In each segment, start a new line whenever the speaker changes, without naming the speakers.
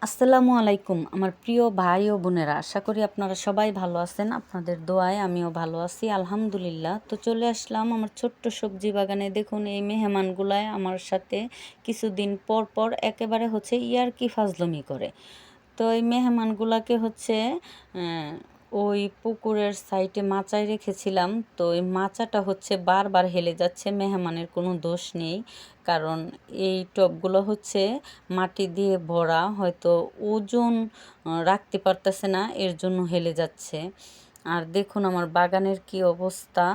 আসসালামু আলাইকুম আমার প্রিয় ভাই ও বোনেরা, আশা করি আপনারা সবাই ভালো আছেন। আপনাদের দোয়ায় আমিও ভালো আছি আলহামদুলিল্লাহ। তো চলে আসলাম আমার ছোট্ট সবজি বাগানে। দেখুন এই মেহমানগুলায় আমার সাথে কিছুদিন পর পর একেবারে ইয়ার্কি ফাজলামি করে। তো এই মেহমানগুলাকে ওই পুকুরের সাইডে মাচায় রেখেছিলাম। তো এই মাচাটা বারবার হেলে যাচ্ছে, মেহমানের কোনো দোষ নেই। কারণ এই টবগুলো মাটি দিয়ে ভরা, হয়তো ওজন রাখতে পারতেছে না, এর জন্য হেলে যাচ্ছে। আর দেখুন আমার বাগানের কি অবস্থা,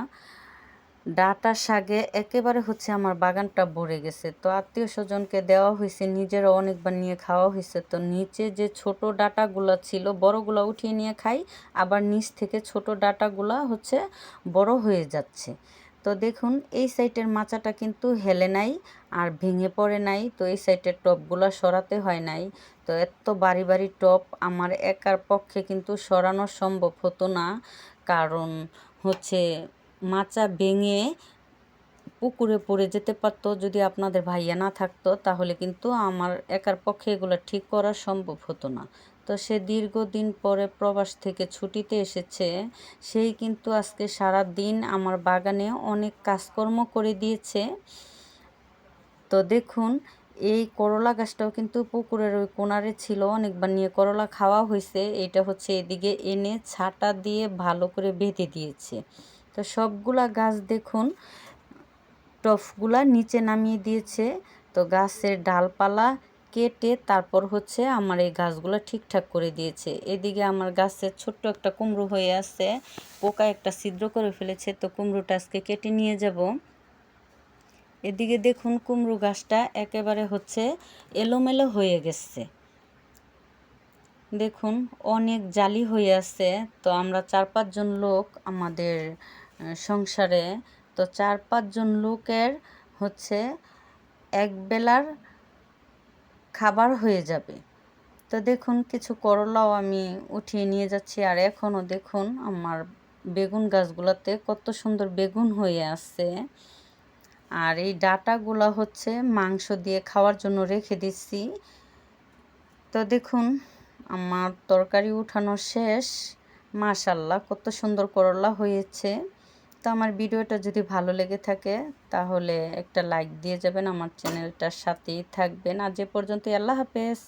ডাঁটা শাকে একেবারে আমার বাগানটা ভরে গেছে। তো আত্মীয় স্বজনকে দেওয়া হয়েছে, নিজেরা অনেকবার নিয়ে খাওয়া হয়েছে। তো নিচে যে ছোট ডাঁটাগুলো ছিল, বড়গুলো উঠিয়ে নিয়ে খাই, আবার নিচ থেকে ছোট ডাঁটাগুলো বড় হয়ে যাচ্ছে। তো দেখুন এই সাইডের মাচাটা কিন্তু হেলে নাই আর ভেঙে পড়ে নাই। তো এই সাইডের টবগুলো সরাতে হয় নাই। তো এত বাড়ি বাড়ি টব আমার একার পক্ষে কিন্তু সরানো সম্ভব হতো না, কারণ মাচা ভেঙে পুকুরে পড়ে যেতে পারতো। যদি আপনাদের ভাইয়া না থাকতো তাহলে কিন্তু আমার একার পক্ষে এগুলো ঠিক করা সম্ভব হতো না। তো সে দীর্ঘদিন পরে প্রবাস থেকে ছুটিতে এসেছে, সেই কিন্তু আজকে সারা দিন আমার বাগানে অনেক কাজকর্ম করে দিয়েছে। তো দেখুন এই করলা গাছটাও কিন্তু পুকুরের ওই কোণারে ছিল, অনেকবার নিয়ে করলা খাওয়া হয়েছে। এটা এদিকে এনে ছাটা দিয়ে ভালো করে বেঁধে দিয়েছে। তো সবগুলা গাছ দেখুন টফগুলা নিচে নামিয়ে দিয়েছে। তো গাছের ডালপালা কেটে তারপর আমার এই গাছগুলো ঠিকঠাক করে দিয়েছে। এদিকে আমার গাছের ছোট্ট একটা কুমড়ো হয়ে আছে, পোকা একটা ছিদ্র করে ফেলেছে। তো কুমড়োটা আজকে কেটে নিয়ে যাব। এদিকে দেখুন কুমড়ো গাছটা একেবারে এলোমেলো হয়ে গেছে। দেখুন অনেক জালি হয়ে আছে। তো আমরা 4-5 জন লোক আমাদের সংসারে। তো 4-5 জন লোকের এক বেলার খাবার হয়ে যাবে। তো দেখুন কিছু করলাও আমি উঠিয়ে নিয়ে যাচ্ছি। আর এখনও দেখুন আমার বেগুন গাছগুলোতে কত সুন্দর বেগুন হয়ে আছে। আর এই ডাঁটাগুলো মাংস দিয়ে খাওয়ার জন্য রেখে দিচ্ছি। তো দেখুন আমার তরকারি উঠানো শেষ। মাশাআল্লাহ কত সুন্দর করলা হয়েছে। তো আমার ভিডিওটা যদি ভালো লেগে থাকে তাহলে একটা লাইক দিয়ে যাবেন, আমার চ্যানেলটার সাথেই থাকবেন। আজ এ পর্যন্তই, আল্লাহ হাফেজ।